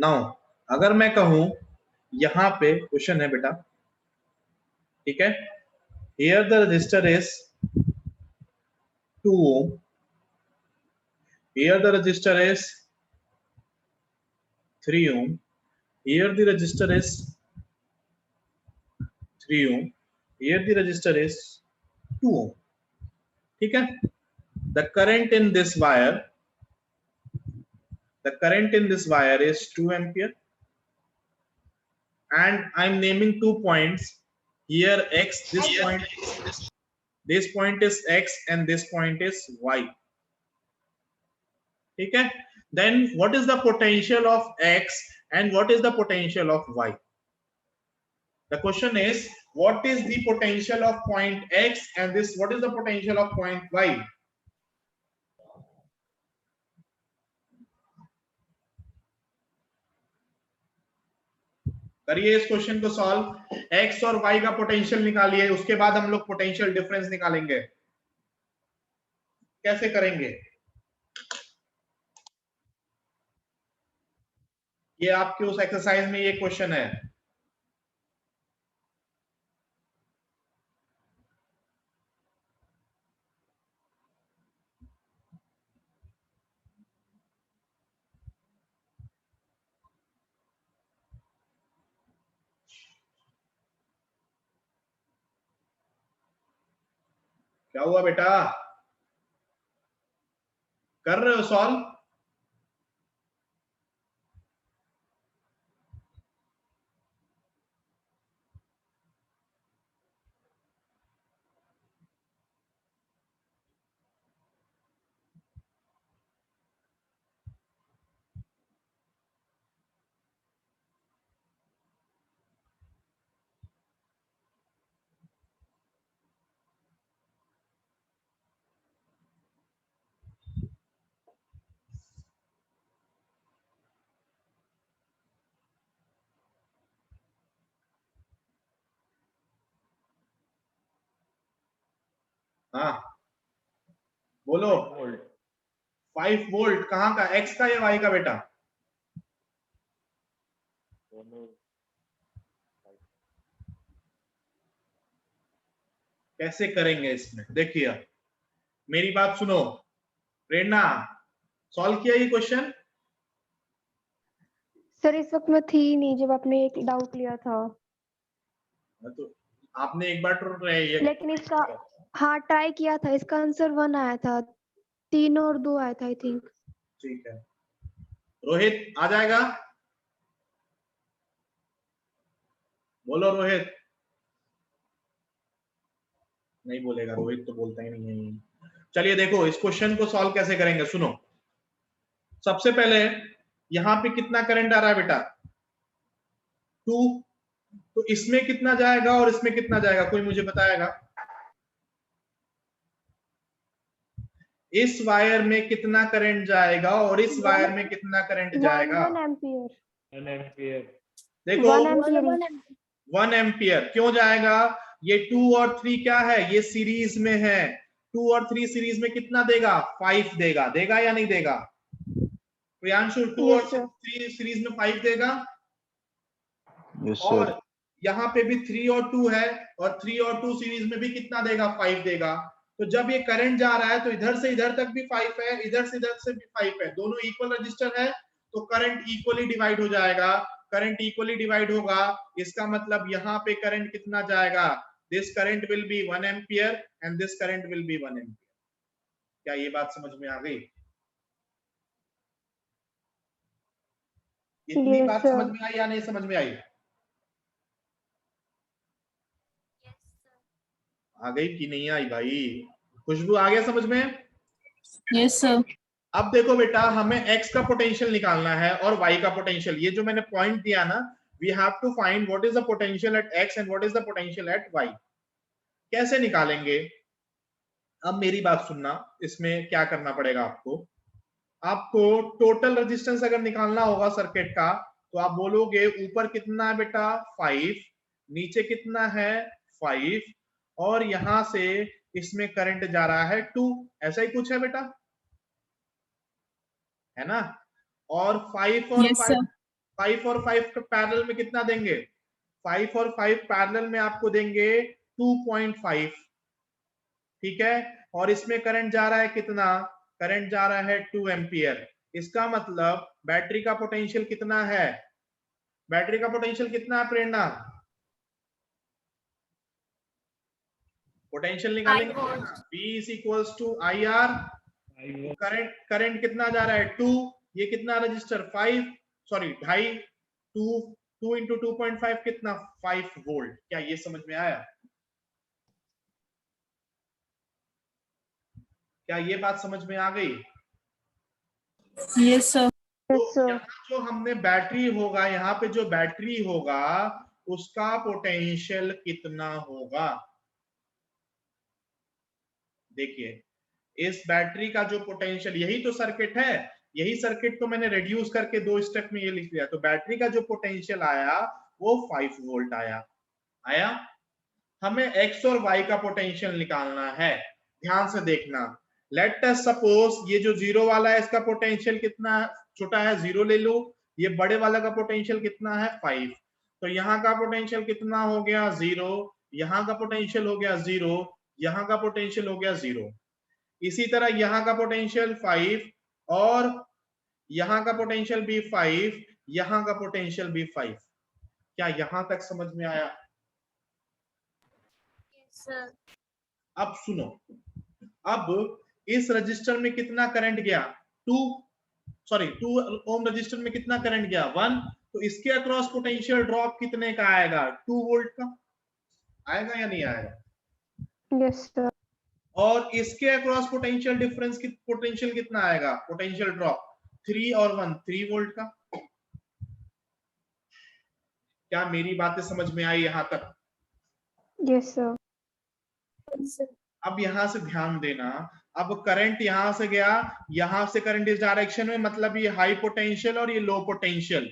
Now अगर मैं कहूं यहां पे क्वेश्चन है बेटा, ठीक है, here the resistor is 2 ohm, here the resistor is 3 ohm, here the resistor is 3 ohm, here the resistor is 2 ohm, ठीक है। the current in this wire is 2 ampere, and I'm naming 2 points here, x, this point is x and this point is y, ठीक है। then what is the potential of x and what is the potential of y? The question is, what is the potential of point x and this, what is the potential of point y? करिए इस question को solve. x और y का potential निकालिए, उसके बाद हम लोग पोटेंशियल डिफरेंस निकालेंगे। कैसे करेंगे? ये आपके उस एक्सरसाइज में ये क्वेश्चन है। क्या हुआ बेटा, कर रहे हो सॉल्व? हाँ बोलो। 5 वोल्ट कहाँ का, x का या y का बेटा? कैसे करेंगे इसमें? देखिए मेरी बात सुनो, प्रेरणा सॉल्व किया ये क्वेश्चन? सर इस वक्त मैं थी नहीं जब आपने एक डाउट लिया था। तो आपने एक बार लेकिन इसका हाँ ट्राई किया था, इसका आंसर 1 आया था, 3 और 2 आया था आई थिंक। ठीक है, रोहित आ जाएगा? बोलो रोहित। नहीं बोलेगा रोहित, तो बोलता ही नहीं है। चलिए देखो इस क्वेश्चन को सॉल्व कैसे करेंगे, सुनो। सबसे पहले यहां पे कितना करंट आ रहा है बेटा? 2। तो इसमें कितना जाएगा और इसमें कितना जाएगा, कोई मुझे बताएगा? इस वायर में कितना करंट जाएगा और इस वायर में कितना करंट जाएगा? 1 एम्पियर। देखो 1 एम्पियर। 1 एम्पियर क्यों जाएगा? ये 2 और 3 क्या है, ये सीरीज में है। 2 और 3 सीरीज में कितना देगा? 5 देगा। देगा या नहीं देगा? प्रियांशु 2 और 3 सीरीज में 5 देगा। और यहाँ पे भी 3 और 2 है, और 3 और 2 सीरीज में भी कितना देगा? 5 देगा। तो जब ये करंट जा रहा है तो इधर से इधर तक भी 5 है, इधर से भी 5 है, दोनों इक्वल रजिस्टर है, तो करंट इक्वली डिवाइड हो जाएगा। करंट इक्वली डिवाइड होगा, इसका मतलब यहाँ पे करंट कितना जाएगा? This current will be 1 ampere and this current will be 1 ampere. क्या ये बात समझ में आ गई? इतनी बात समझ में आई या नहीं समझ में आई? आ गई कि नहीं आई भाई? खुशबू आ गया समझ में? Yes sir. अब देखो बेटा, हमें x का पोटेंशियल निकालना है और y का पोटेंशियल। ये जो मैंने पॉइंट दिया ना, we have to find what is the potential at x and what is the potential at y। कैसे निकालेंगे? अब मेरी बात सुनना, इसमें क्या करना पड़ेगा आपको? आपको टोटल रेजिस्टेंस अगर निकालना होगा सर्किट का, तो आप बोलोगे ऊपर कितना है बेटा? 5, नीचे कितना है? 5, और यहां से इसमें करंट जा रहा है 2, ऐसा ही कुछ है बेटा, है ना? और 5 और यस 5, सर। 5 और 5 पैरेलल में कितना देंगे? 5 और 5 पैरेलल में आपको देंगे 2.5, ठीक है। और इसमें करंट जा रहा है कितना? करंट जा रहा है 2 एम्पियर। इसका मतलब बैटरी का पोटेंशियल कितना है? बैटरी का पोटेंशियल कितना है प्रेरणा? पोटेंशियल निकालेंगे V is equals to I R. Current कितना जा रहा है? 2। ये कितना रजिस्टर? 5, सॉरी 2.5, 2 इंटू 2.5 कितना? 5 वोल्ट। क्या ये समझ में आया? क्या ये बात समझ में आ गई? Yes, sir. Yes, तो sir. यहाँ जो हमने बैटरी होगा, यहाँ पे जो बैटरी होगा उसका पोटेंशियल कितना होगा? देखिए, इस बैटरी का जो पोटेंशियल, यही तो सर्किट है, यही सर्किट तो मैंने रिड्यूस करके 2 स्टेप में ये लिख दिया। तो बैटरी का जो पोटेंशियल आया वो 5 वोल्ट आया। हमें x और y का पोटेंशियल निकालना है। ध्यान से देखना, लेट अस सपोज ये जो जीरो वाला है इसका पोटेंशियल कितना छोटा है? 0 ले लो। ये बड़े वाला का पोटेंशियल कितना है? 5। तो यहाँ का पोटेंशियल कितना हो गया? 0। यहाँ का पोटेंशियल हो गया 0। यहाँ का पोटेंशियल हो गया 0। इसी तरह यहाँ का पोटेंशियल 5 और यहाँ का पोटेंशियल भी 5, यहाँ का पोटेंशियल भी 5। क्या यहां तक समझ में आया? अब सुनो, अब इस रजिस्टर में कितना करंट गया? 2 ओम रजिस्टर में कितना करंट गया? 1। तो इसके अक्रॉस पोटेंशियल ड्रॉप कितने का आएगा? 2 वोल्ट का आएगा या नहीं आएगा? Yes, sir. और इसके अक्रॉस पोटेंशियल डिफरेंस की पोटेंशियल कितना आएगा? पोटेंशियल ड्रॉप 3 और 1 3 वोल्ट का। क्या मेरी बातें समझ में आई यहां तक? Yes, sir. अब यहां से ध्यान देना, अब करंट यहां से गया, यहां से करंट इस डायरेक्शन में, मतलब ये हाई पोटेंशियल और ये लो पोटेंशियल।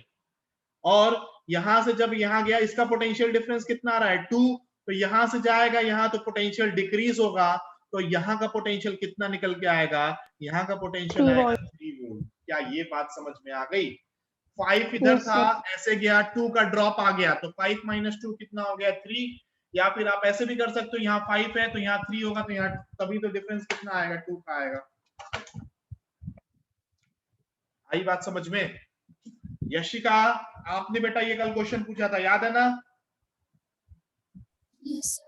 और यहां से जब यहां गया, इसका पोटेंशियल डिफरेंस कितना आ रहा है? 2। तो यहां से जाएगा यहां, तो पोटेंशियल डिक्रीज होगा। तो यहाँ का पोटेंशियल कितना निकल के आएगा? यहाँ का पोटेंशियल 3 आएगा volt. 3 वोल्ट। क्या ये बात समझ में आ गई? 5 इधर Yes, था, sir. ऐसे गया, 2 का ड्रॉप आ गया, तो 5 माइनस 2 कितना हो गया? 3। या फिर आप ऐसे भी कर सकते हो, यहाँ 5 है तो यहाँ 3 होगा, तो यहाँ तभी तो डिफरेंस कितना आएगा? 2 का आएगा। आई बात समझ में? यशिका, आपने बेटा ये कल क्वेश्चन पूछा था, याद है ना? Yes.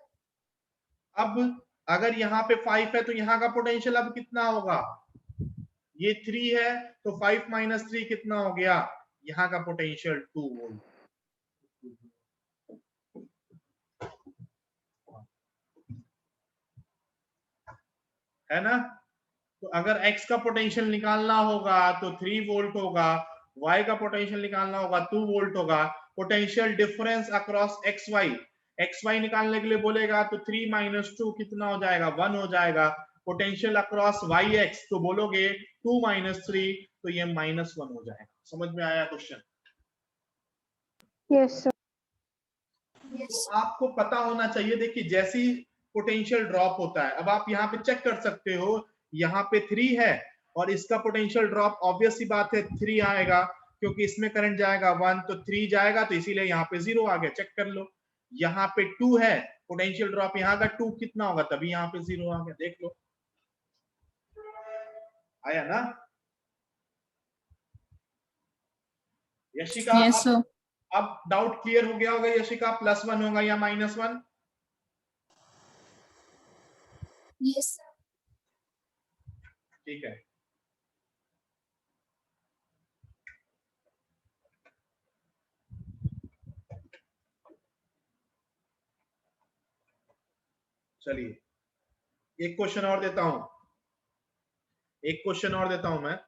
अब अगर यहाँ पे 5 है तो यहाँ का पोटेंशियल अब कितना होगा? ये 3 है तो 5 माइनस 3 कितना हो गया? यहाँ का पोटेंशियल 2 वोल्ट। है ना? तो अगर x का पोटेंशियल निकालना होगा तो 3 वोल्ट होगा, y का पोटेंशियल निकालना होगा 2 वोल्ट होगा। पोटेंशियल डिफरेंस अक्रॉस xy निकालने के लिए बोलेगा तो 3 माइनस 2 कितना हो जाएगा? 1 हो जाएगा। पोटेंशियल अक्रॉस yx तो बोलोगे 2 माइनस 3, तो ये -1 हो जाएगा। समझ में आया क्वेश्चन? Yes, sir. तो आपको पता होना चाहिए। देखिए, जैसी पोटेंशियल ड्रॉप होता है, अब आप यहाँ पे चेक कर सकते हो, यहाँ पे 3 है और इसका पोटेंशियल ड्रॉप ऑब्वियस सी बात है 3 आएगा, क्योंकि इसमें करंट जाएगा 1 तो 3 जाएगा, तो इसीलिए यहाँ पे 0 आ गया। चेक कर लो, यहाँ पे 2 है, पोटेंशियल ड्रॉप यहाँ का 2 कितना होगा? तभी यहाँ पे 0 आ गया। देख लो, आया ना? Yashika, Yes, sir. अब डाउट क्लियर हो गया होगा यशिका, +1 होगा या -1? Yes, sir. ठीक है, चलिए एक क्वेश्चन और देता हूं, एक क्वेश्चन और देता हूं मैं।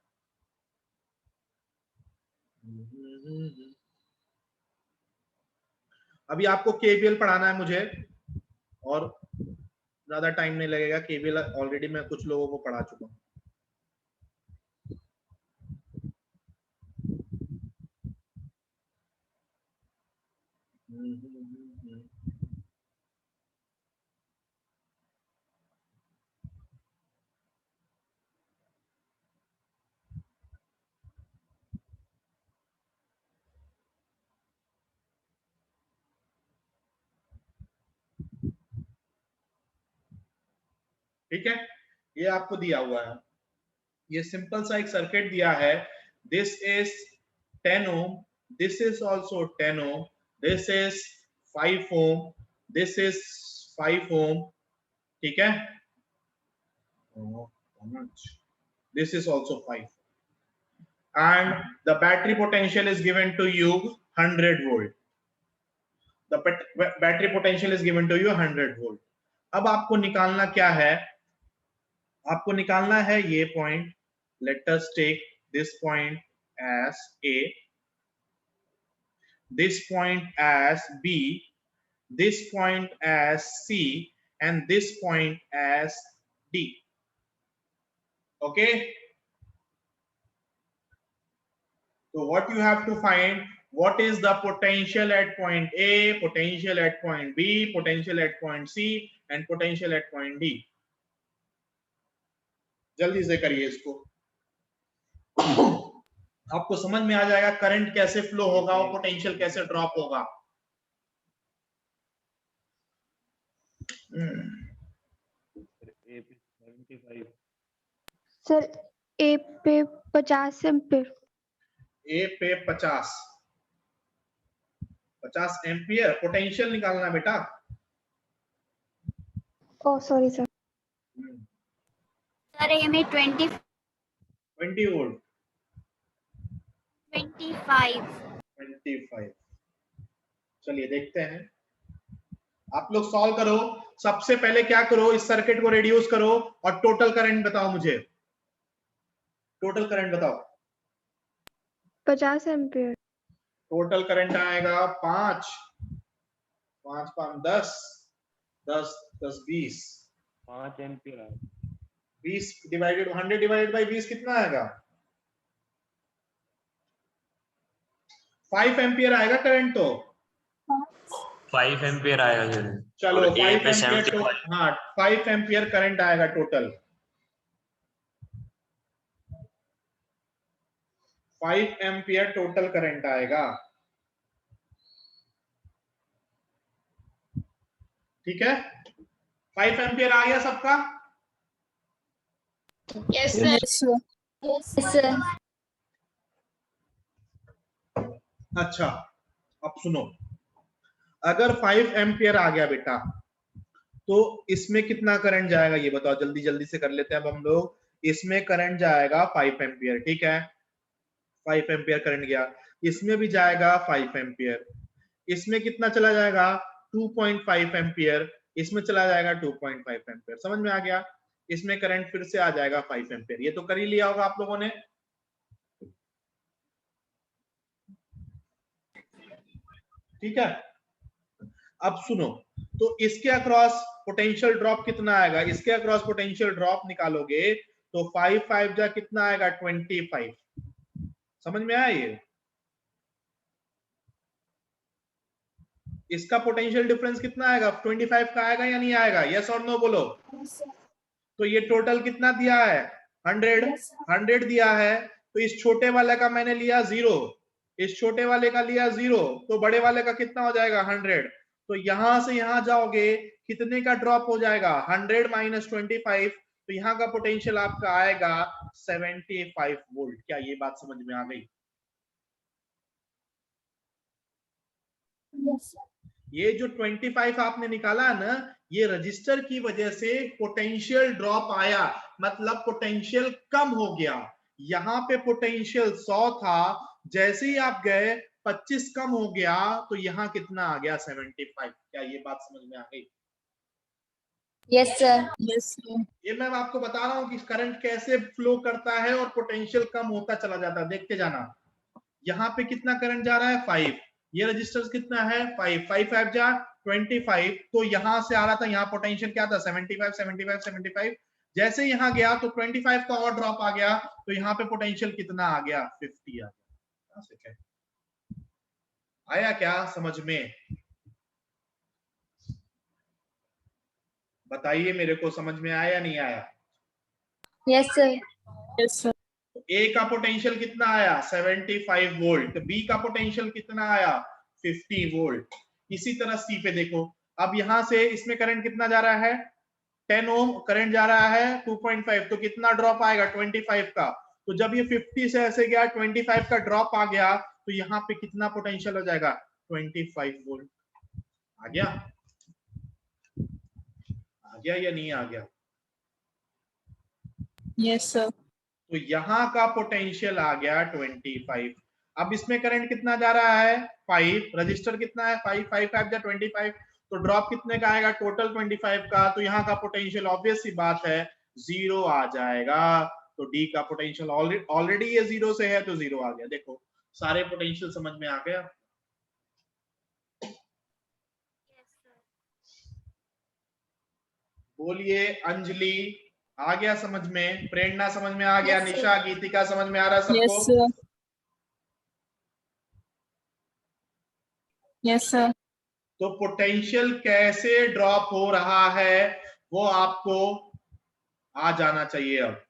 अभी आपको केवीएल पढ़ाना है मुझे, और ज्यादा टाइम नहीं लगेगा। केवीएल ऑलरेडी मैं कुछ लोगों को पढ़ा चुका हूं। ठीक है, ये आपको दिया हुआ है, ये सिंपल सा एक सर्किट दिया है, this is 10 ohm, this is also 10 ohm, this is 5 ohm, this is 5 ohm, ठीक है, this is also 5, and the battery potential is given to you 100 volt, the battery potential is given to you 100 volt. अब आपको निकालना क्या है, आपको निकालना है ये point, let us take this point as A, this point as B, this point as C, and this point as D. Okay, so what you have to find, what is the potential at point A, potential at point B, potential at point C, and potential at point D. जल्दी से करिए इसको, आपको समझ में आ जाएगा current कैसे flow होगा और पोटेंशियल कैसे ड्रॉप होगा। सर ए पे 50 एम्पीयर। ए पे 50 एम्पियर पोटेंशियल निकालना बेटा। ओ सॉरी सर। सर ए में 20 वोल्ट 25 चलिए देखते हैं, आप लोग सॉल्व करो। सबसे पहले क्या करो, इस सर्किट को रिड्यूस करो और टोटल करंट बताओ मुझे, टोटल करंट बताओ। 50 एम्पीयर। टोटल करंट आएगा 5 5 5 10 10 10 20 5 एम्पीयर आएगा। 20 डिवाइडेड 100 डिवाइडेड बाय 20 कितना आएगा? 5 एम्पियर आएगा करंट। तो 5 एम्पियर आएगा सर। चलो 5 एम्पियर तो, हाँ 5 एम्पियर करंट आएगा टोटल। 5 एम्पियर टोटल करंट आएगा, ठीक है। 5 एम्पियर आ गया सबका? Yes sir. Yes sir. अच्छा अब सुनो, अगर 5 एम्पियर आ गया बेटा तो इसमें कितना करंट जाएगा ये बताओ, जल्दी जल्दी से कर लेते हैं अब हम लोग। इसमें करंट जाएगा 5 एम्पियर, ठीक है, 5 एम्पियर करंट गया, इसमें भी जाएगा 5 एम्पियर, इसमें कितना चला जाएगा 2.5 एम्पियर, इसमें चला जाएगा 2.5 एम्पियर। समझ में आ गया? इसमें करंट फिर से आ जाएगा 5 एम्पियर। ये तो कर ही लिया होगा आप लोगों ने, ठीक है। अब सुनो, तो इसके अक्रॉस पोटेंशियल ड्रॉप कितना आएगा, इसके अक्रॉस पोटेंशियल ड्रॉप निकालोगे तो 5 5 जा कितना आएगा 25। समझ में आया? ये इसका पोटेंशियल डिफरेंस कितना आएगा, 25 का आएगा या नहीं आएगा? यस और नो बोलो। तो ये टोटल कितना दिया है 100 दिया है, तो इस छोटे वाले का मैंने लिया 0, इस छोटे वाले का लिया 0, तो बड़े वाले का कितना हो जाएगा 100। तो यहां से यहां जाओगे कितने का ड्रॉप हो जाएगा 100 माइनस 25, तो यहाँ का पोटेंशियल आपका आएगा 75 वोल्ट। क्या ये बात समझ में आ गई? Yes sir. ये जो 25 आपने निकाला ना, ये रजिस्टर की वजह से पोटेंशियल ड्रॉप आया, मतलब पोटेंशियल कम हो गया। यहाँ पे पोटेंशियल 100 था, जैसे ही आप गए 25 कम हो गया, तो यहाँ कितना आ गया 75। क्या ये बात समझ में आ गई? Yes sir. Yes sir. ये मैं आपको बता रहा हूँ कि करंट कैसे फ्लो करता है और पोटेंशियल कम होता चला जाता है, देखते जाना। यहाँ पे कितना करंट जा रहा है 5, ये रजिस्टर कितना है 5 5 5 जा 25, तो यहां से आ रहा था, यहाँ पोटेंशियल क्या था 75 75 75। जैसे यहाँ गया तो 25 का और ड्रॉप आ गया, तो यहाँ पे पोटेंशियल कितना आ गया 50 आ गया। आया क्या समझ में? बताइए मेरे को, समझ में आया या नहीं आया? Yes sir. Yes sir. A का पोटेंशियल कितना आया 75 वोल्ट, बी का पोटेंशियल कितना आया 50 वोल्ट। इसी तरह सी पे देखो, अब यहां से इसमें करंट कितना जा रहा है 10 ओम करंट जा रहा है 2.5, तो कितना ड्रॉप आएगा 25 का। तो जब ये 50 से ऐसे गया 25 का ड्रॉप आ गया, तो यहाँ पे कितना पोटेंशियल हो जाएगा 25 वोल्ट। आ गया या नहीं आ गया? Yes sir. तो यहाँ का पोटेंशियल आ गया 25। अब इसमें करंट कितना जा रहा है 5, रजिस्टर कितना है 5, 5 5 जा 25, तो ड्रॉप कितने का आएगा टोटल 25 का। तो यहाँ का पोटेंशियल ऑब्वियस सी बात है 0 आ जाएगा। तो डी का पोटेंशियल ऑलरेडी ये 0 से है तो 0 आ गया। देखो सारे पोटेंशियल समझ में आ गया। बोलिए अंजलि, आ गया समझ में? प्रेरणा समझ में आ गया? Yes, sir. निशा, गीतिका समझ में आ रहा है सबको? Yes sir. Yes sir. तो पोटेंशियल कैसे ड्रॉप हो रहा है वो आपको आ जाना चाहिए अब।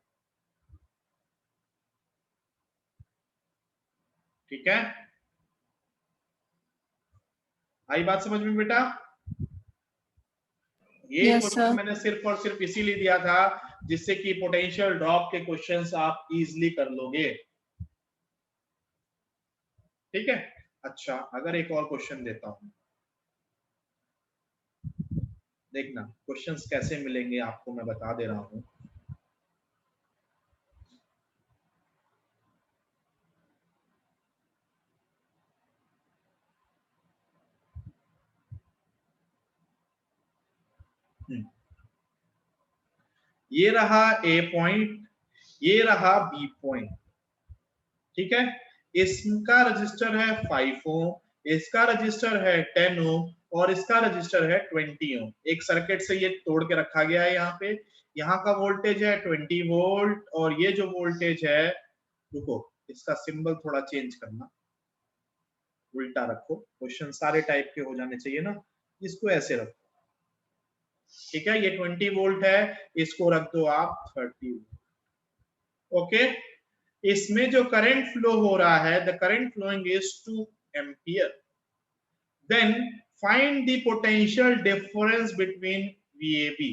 ठीक है, आई बात समझ में बेटा? ये Yes, क्वेश्चन sir. मैंने सिर्फ और सिर्फ इसीलिए दिया था जिससे कि पोटेंशियल ड्रॉप के क्वेश्चंस आप इजीली कर लोगे। ठीक है, अच्छा अगर एक और क्वेश्चन देता हूं, देखना क्वेश्चंस कैसे मिलेंगे आपको मैं बता दे रहा हूं। ये रहा ए पॉइंट, ये रहा बी पॉइंट। ठीक है, इसका रजिस्टर है 5 ओम, इसका रजिस्टर है 10 ओम और इसका रजिस्टर है 20 ओम। एक सर्किट से ये तोड़ के रखा गया है। यहाँ पे यहाँ का वोल्टेज है 20 वोल्ट और ये जो वोल्टेज है, रुको इसका सिंबल थोड़ा चेंज करना, उल्टा रखो, क्वेश्चन सारे टाइप के हो जाने चाहिए ना, इसको ऐसे रखो। ठीक है, ये 20 वोल्ट है, इसको रख दो आप 30 वोल्ट। ओके, इसमें जो करंट फ्लो हो रहा है, the current flowing is 2 ampere. Then find the potential difference between VAB।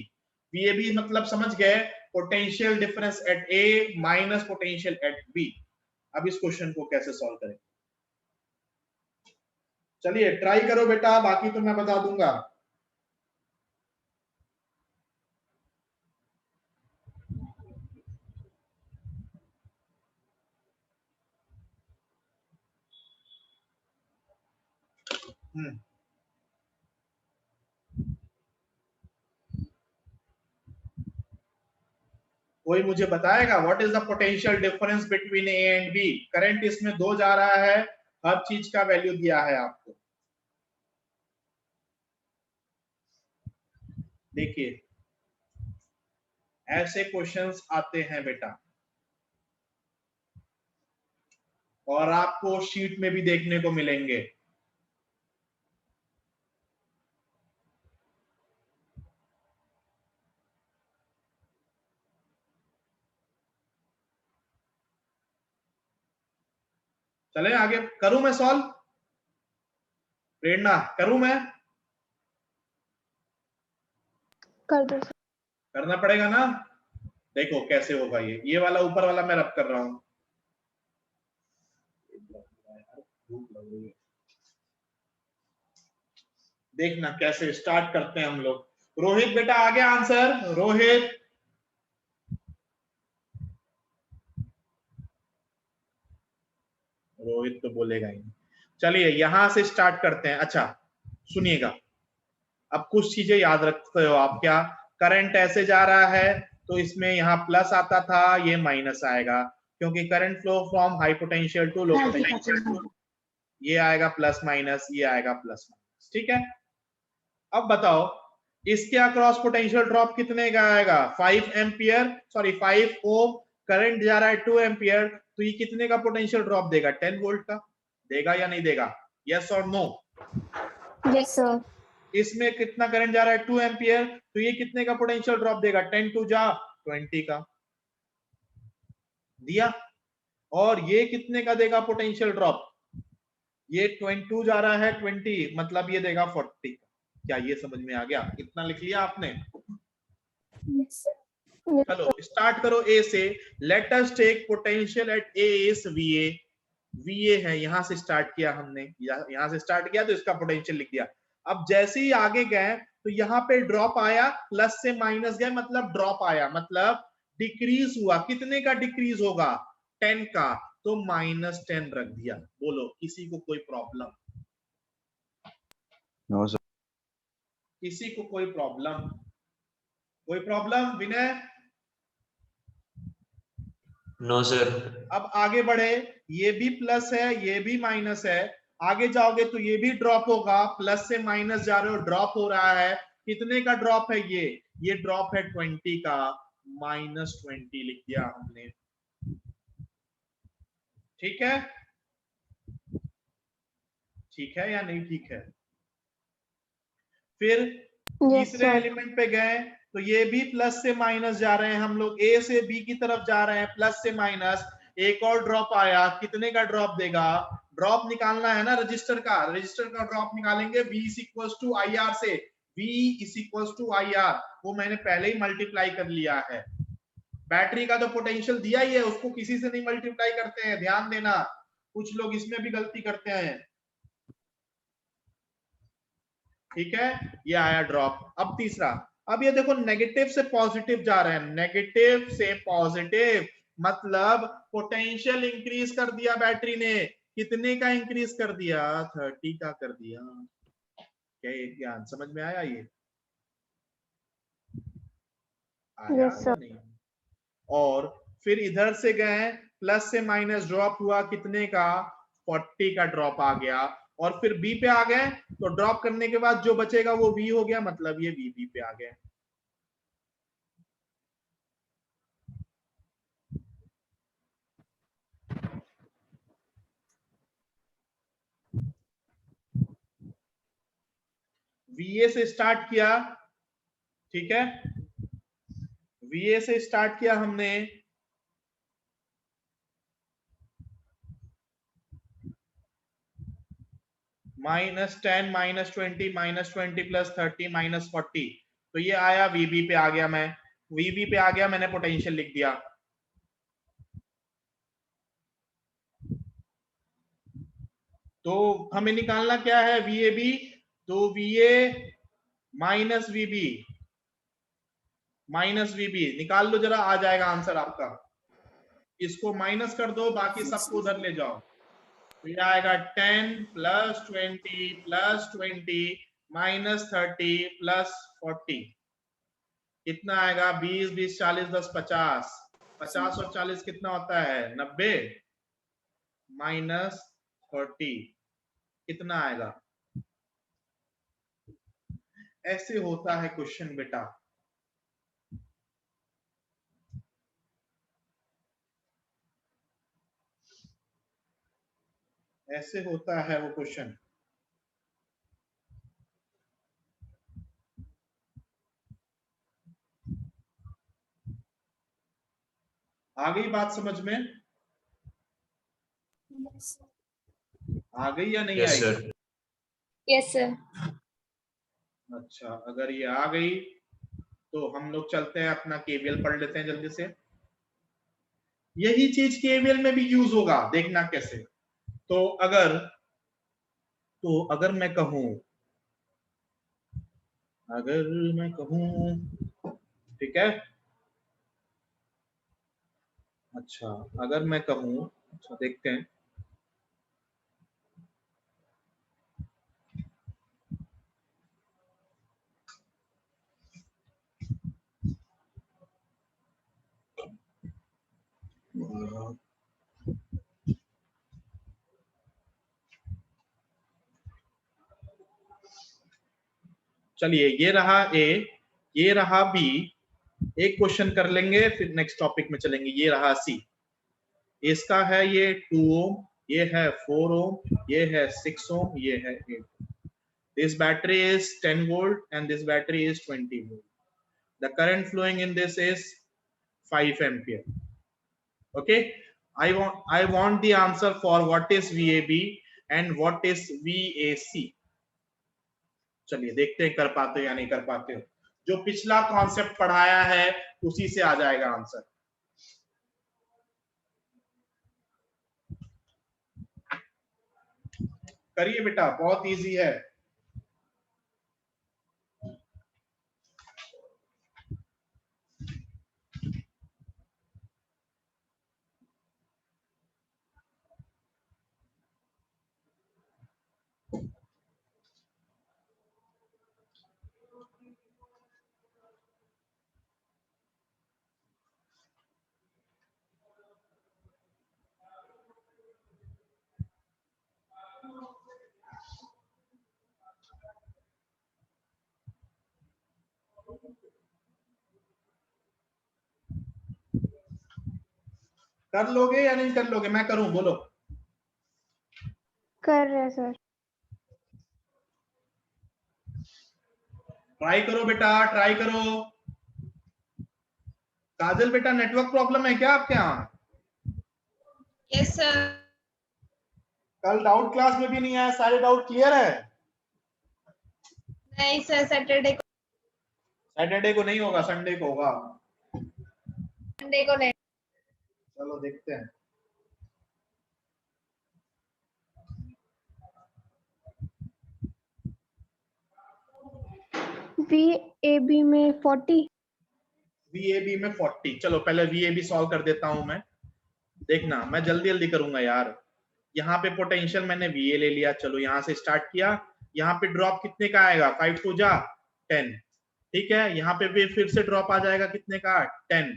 VAB मतलब समझ गए, potential difference at A minus potential at B। अब इस क्वेश्चन को कैसे सॉल्व करें? चलिए ट्राई करो बेटा, बाकी तो मैं बता दूंगा। कोई मुझे बताएगा what is the potential difference between A and B? Current इसमें 2 जा रहा है, हर चीज का वैल्यू दिया है आपको। देखिए ऐसे क्वेश्चंस आते हैं बेटा, और आपको शीट में भी देखने को मिलेंगे। चले आगे, करूं मैं सॉल्व? प्रेरणा करूं मैं? कर दो। करना पड़ेगा ना। देखो कैसे होगा, ये वाला ऊपर वाला मैं रब कर रहा हूं। देखना कैसे स्टार्ट करते हैं हम लोग। रोहित बेटा आ गया आंसर? रोहित रोहित तो बोलेगा ही। चलिए यहां से स्टार्ट करते हैं। अच्छा सुनिएगा, अब कुछ चीजें याद रखते हो आप। क्या, करंट ऐसे जा रहा है तो इसमें यहाँ प्लस आता था, ये माइनस आएगा क्योंकि current flow from high potential to low potential. ये आएगा प्लस माइनस, ये आएगा प्लस माइनस। ठीक है, अब बताओ इसके अक्रॉस पोटेंशियल ड्रॉप कितने का आएगा? 5 एम्पियर, सॉरी 5 ओम, करंट जा रहा है 2 एम्पियर, तो ये कितने का पोटेंशियल ड्रॉप देगा? 10 वोल्ट का देगा या नहीं देगा? यस और नो? Yes sir. इसमें कितना करंट जा रहा है? 2 एम्पियर, तो ये कितने का पोटेंशियल ड्रॉप देगा? 10 टू जा 20 का दिया। और ये कितने का देगा पोटेंशियल ड्रॉप? ये 22 जा रहा है 20, मतलब ये देगा 40 का। क्या ये समझ में आ गया? इतना लिख लिया आपने? चलो स्टार्ट करो ए से। Let us take potential at A is VA। VA है, यहां से स्टार्ट किया हमने, यहां से स्टार्ट किया तो इसका पोटेंशियल लिख दिया। अब जैसे ही आगे गए तो यहाँ पे ड्रॉप आया, प्लस से माइनस गए मतलब ड्रॉप आया, मतलब डिक्रीज हुआ। कितने का डिक्रीज होगा? 10 का, तो -10 रख दिया। बोलो किसी को कोई प्रॉब्लम? No sir. किसी को कोई प्रॉब्लम? कोई प्रॉब्लम विनय? No sir. अब आगे बढ़े, ये भी प्लस है, ये भी माइनस है। आगे जाओगे तो ये भी ड्रॉप होगा, प्लस से माइनस जा रहे हो, ड्रॉप हो रहा है। कितने का ड्रॉप है? ये ड्रॉप है 20 का, -20 लिख दिया हमने। ठीक है? ठीक है या नहीं ठीक है? फिर तीसरे एलिमेंट पे गए तो ये भी प्लस से माइनस जा रहे हैं हम लोग, ए से बी की तरफ जा रहे हैं, प्लस से माइनस। एक और ड्रॉप आया, कितने का ड्रॉप देगा? ड्रॉप निकालना है ना रजिस्टर का, रजिस्टर का ड्रॉप निकालेंगे V is equals to IR से। V is equals to IR, वो मैंने पहले ही मल्टीप्लाई कर लिया है। बैटरी का तो पोटेंशियल दिया ही है, उसको किसी से नहीं मल्टीप्लाई करते हैं, ध्यान देना। कुछ लोग इसमें भी गलती करते हैं। ठीक है, ये आया ड्रॉप। अब तीसरा, अब ये देखो नेगेटिव से पॉजिटिव जा रहे हैं, नेगेटिव से पॉजिटिव मतलब पोटेंशियल इंक्रीज कर दिया बैटरी ने। कितने का इंक्रीज कर दिया? 30 का कर दिया। क्या ये ज्ञान समझ में आया? ये आया या नहीं? और फिर इधर से गए, प्लस से माइनस ड्रॉप हुआ, कितने का? 40 का ड्रॉप आ गया। और फिर बी पे आ गए तो ड्रॉप करने के बाद जो बचेगा वो बी हो गया, मतलब ये बी पे आ गए। VA से स्टार्ट किया, ठीक है, VA से स्टार्ट किया हमने, -10 -20 -20 + 30 -40, तो ये आया VB पे आ गया। मैं VB पे आ गया, मैंने पोटेंशियल लिख दिया। तो हमें निकालना क्या है? VAB, तो VA माइनस VB निकाल लो जरा, आ जाएगा आंसर आपका। इसको माइनस कर दो, बाकी सबको उधर ले जाओ, तो ये आएगा 10 + 20 + 20 -30 + 40। कितना आएगा? 20 20 40 10 50। 50 और 40 कितना होता है? 90 -40 कितना आएगा? ऐसे होता है क्वेश्चन बेटा। ऐसे होता है वो क्वेश्चन। आ गई बात समझ में? आ गई या नहीं आई? सर। Yes sir. अच्छा, अगर ये आ गई तो हम लोग चलते हैं अपना केवीएल पढ़ लेते हैं जल्दी से। यही चीज केवीएल में भी यूज होगा, देखना कैसे। तो अगर मैं कहूं, ठीक है, अच्छा अगर मैं कहूं, अच्छा देखते हैं, चलिए ये रहा A, ये रहा B, एक क्वेश्चन कर लेंगे फिर नेक्स्ट टॉपिक में चलेंगे। ये रहा C, इसका है ये 2 ओम, ये है 4 ओम, ये है 6 ओम, ये है 8 ओम। This battery is 10 volt and this battery is 20 volt. The current flowing in this is 5 ampere. Okay, I want the answer for what is VAB and what is VAC. चलिए देखते हैं कर पाते हो या नहीं कर पाते हो। जो पिछला कॉन्सेप्ट पढ़ाया है उसी से आ जाएगा आंसर। करिए बेटा, बहुत इजी है। कर लोगे या नहीं कर लोगे? मैं करूं? बोलो। कर रहे हैं सर। ट्राई करो बेटा, ट्राई करो। काजल बेटा, नेटवर्क प्रॉब्लम है क्या आपके यहाँ? Yes sir. कल डाउट क्लास में भी नहीं आया, सारे डाउट क्लियर है? नहीं सर, सैटरडे को नहीं होगा, संडे को होगा। संडे को नहीं। चलो देखते हैं। VAB में 40। VAB में 40। चलो पहले VAB सॉल्व कर देता हूं मैं। देखना, मैं जल्दी जल्दी करूंगा यार। यहाँ पे पोटेंशियल मैंने VA ले लिया, चलो यहाँ से स्टार्ट किया। यहाँ पे ड्रॉप कितने का आएगा? 5 2 जा 10। ठीक है, यहाँ पे भी फिर से ड्रॉप आ जाएगा कितने का? 10।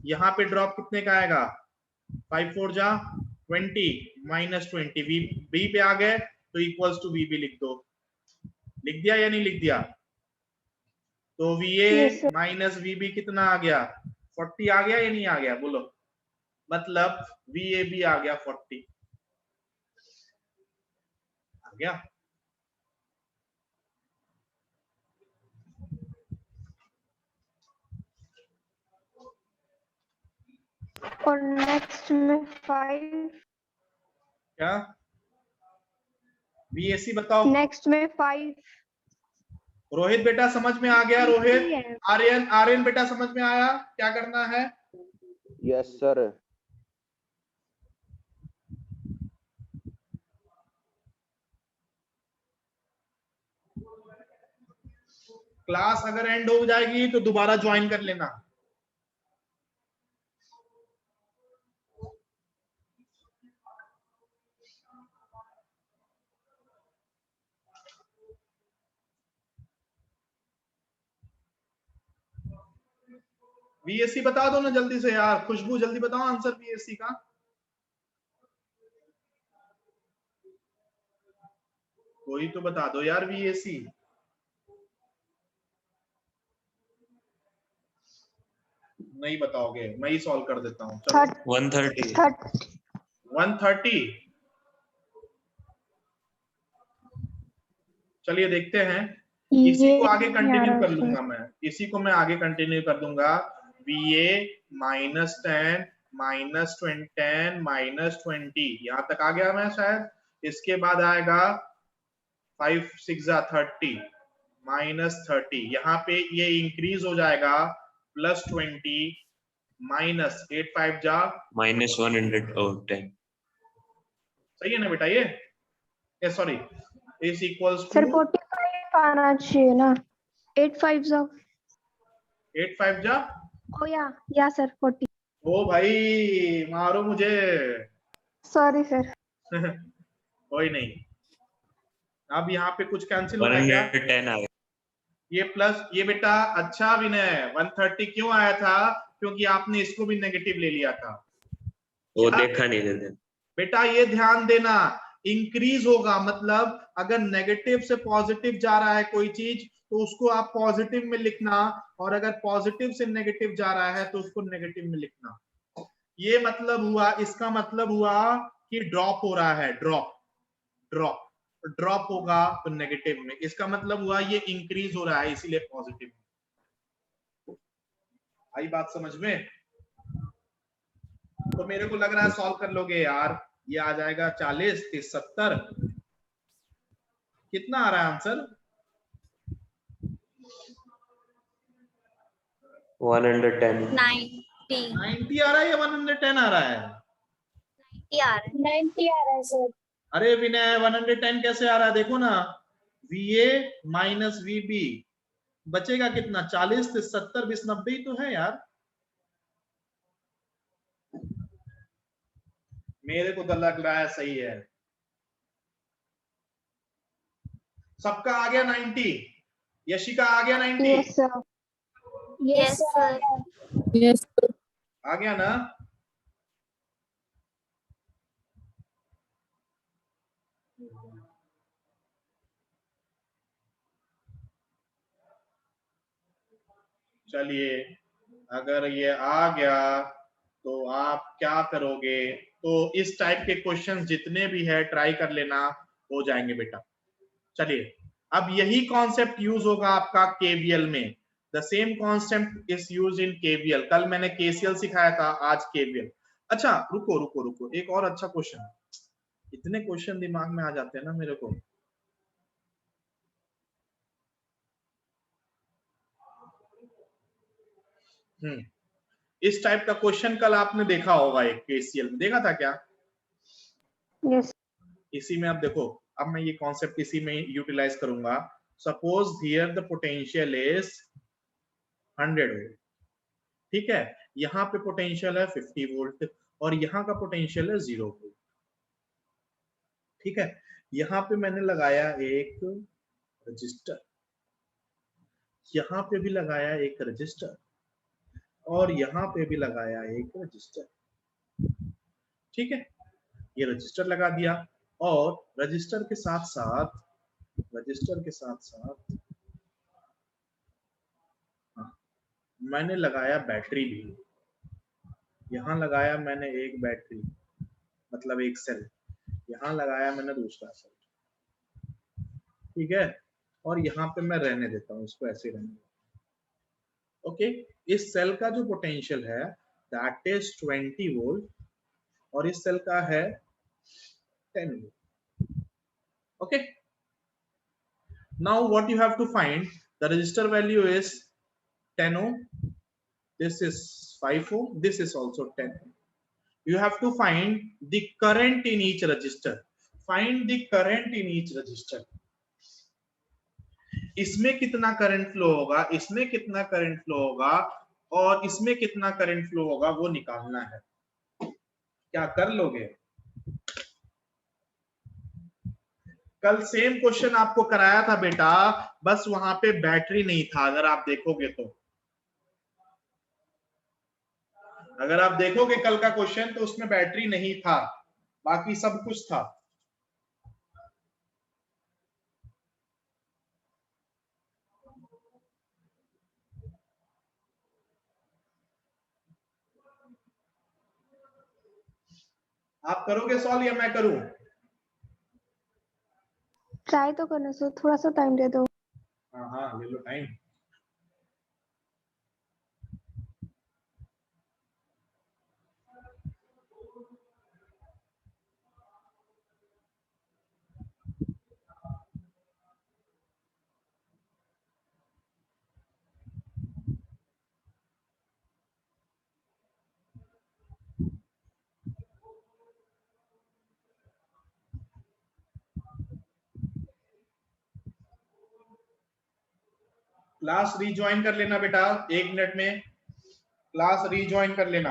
यहाँ पे ड्रॉप कितने का आएगा? 5 4 जा 20 -20। B पे आ गए तो इक्वल्स टू VB लिख दो। लिख दिया या नहीं लिख दिया? तो VA Yes, sir. Minus VB कितना आ गया? 40 आ गया या नहीं आ गया? बोलो। मतलब VAB आ गया 40। आ गया? और नेक्स्ट में 5। क्या? VAC बताओ। नेक्स्ट में 5। रोहित बेटा समझ में आ गया? रोहित, है। आर्यन बेटा समझ में आया क्या करना है? Yes sir. क्लास अगर एंड हो जाएगी तो दोबारा ज्वाइन कर लेना। VAC बता दो ना जल्दी से यार। खुशबू जल्दी बताओ आंसर VAC का। कोई तो बता दो यार VAC। नहीं बताओगे, मैं ही सॉल्व कर देता हूँ। चलो 130। 130। चलिए देखते हैं। इसी को आगे कंटिन्यू कर लूंगा मैं। इसी को मैं आगे कंटिन्यू कर दूंगा। VA -10 -10 -20 यहाँ तक आ गया मैं शायद। इसके बाद आएगा 5 6 30 -30। यहाँ पे ये इंक्रीज हो जाएगा +20 -8 5 जा -110। सही है ना बेटा? ये sorry, is equals sir to 45 आना चाहिए ना। 8 5 जा। 8 5 जा। ओ या सर 40। ओ भाई मारो मुझे। Sorry sir. कोई नहीं। अब यहाँ पे कुछ कैंसिल हो गया। 110 आ गया। ये प्लस ये बेटा। अच्छा विनय, 130 क्यों आया था? क्योंकि आपने इसको भी नेगेटिव ले लिया था। वो क्या? देखा नहीं देते। बेटा ये ध्यान देना, इंक्रीज होगा मतलब अगर नेगेटिव से पॉजिटिव जा रहा है कोई चीज तो उसको आप पॉजिटिव में लिखना, और अगर पॉजिटिव से नेगेटिव जा रहा है तो उसको नेगेटिव में लिखना। ये मतलब हुआ, इसका मतलब हुआ कि ड्रॉप हो रहा है। ड्रॉप होगा तो नेगेटिव में। इसका मतलब हुआ ये इंक्रीज हो रहा है इसीलिए पॉजिटिव। आई बात समझ में? तो मेरे को लग रहा है सॉल्व कर लोगे यार। ये आ जाएगा 40 30 70। कितना आ रहा है आंसर? 110. 90 90 आ रहा है या 110 आ रहा है? 90 आ रहा है सर। अरे विनय 110 कैसे आ रहा है? देखो ना, VA माइनस VB बचेगा कितना? 40 से 70 20 90 ही तो है यार। मेरे को तो लग रहा है सही है। सबका आ गया 90? यशिका आ गया 90? Yes sir. Yes sir. Yes. आ गया ना? चलिए, अगर ये आ गया तो आप क्या करोगे? तो इस टाइप के क्वेश्चन जितने भी है ट्राई कर लेना, हो जाएंगे बेटा। चलिए, अब यही कॉन्सेप्ट यूज होगा आपका केवीएल में। The same concept is use in KVL. कल मैंने केसीएल सिखाया था, आज केवीएल। अच्छा रुको रुको रुको, एक और अच्छा क्वेश्चन। इतने क्वेश्चन दिमाग में आ जाते हैं ना मेरे को। इस टाइप का क्वेश्चन कल आपने देखा होगा, एक केसीएल में देखा था क्या? यस। इसी में अब देखो, अब मैं ये कॉन्सेप्ट इसी में यूटिलाइज करूंगा। Suppose here the potential is 100 volt, ठीक है? यहाँ पे पोटेंशियल है 50 वोल्ट और यहाँ का पोटेंशियल है 0 वोल्ट, ठीक है? यहाँ पे मैंने लगाया एक रजिस्टर, यहाँ पे भी लगाया एक रजिस्टर और यहाँ पे भी लगाया एक रजिस्टर, ठीक है? ये रजिस्टर लगा दिया और रजिस्टर के साथ साथ मैंने लगाया बैटरी भी। यहाँ लगाया मैंने एक बैटरी, मतलब एक सेल, यहाँ लगाया मैंने दूसरा सेल, ठीक है? और यहाँ पे मैं रहने देता हूँ, इसको ऐसे रहने देता हूँ। ओके, इस सेल का जो पोटेंशियल है दैट इज 20 वोल्ट और इस सेल का है 10 volt. Okay, now what you have to find, the resistor value is 10 ohm, this is 5 ohm, this is also 10 ohm. You have to find the current in each resistor. Find the current in each resistor. इसमें कितना current flow होगा, इसमें कितना current flow होगा और इसमें कितना current flow होगा, वो निकालना है। क्या कर लोगे? कल सेम क्वेश्चन आपको कराया था बेटा, बस वहां पे बैटरी नहीं था। अगर आप देखोगे तो, अगर आप देखोगे कल का क्वेश्चन तो उसमें बैटरी नहीं था, बाकी सब कुछ था। आप करोगे सॉल्व या मैं करूं? ट्राई तो करना सर, थोड़ा सा टाइम दे दो। हाँ हाँ, ले लो टाइम। क्लास रीज्वाइन कर लेना बेटा, 1 मिनट में क्लास रीज्वाइन कर लेना।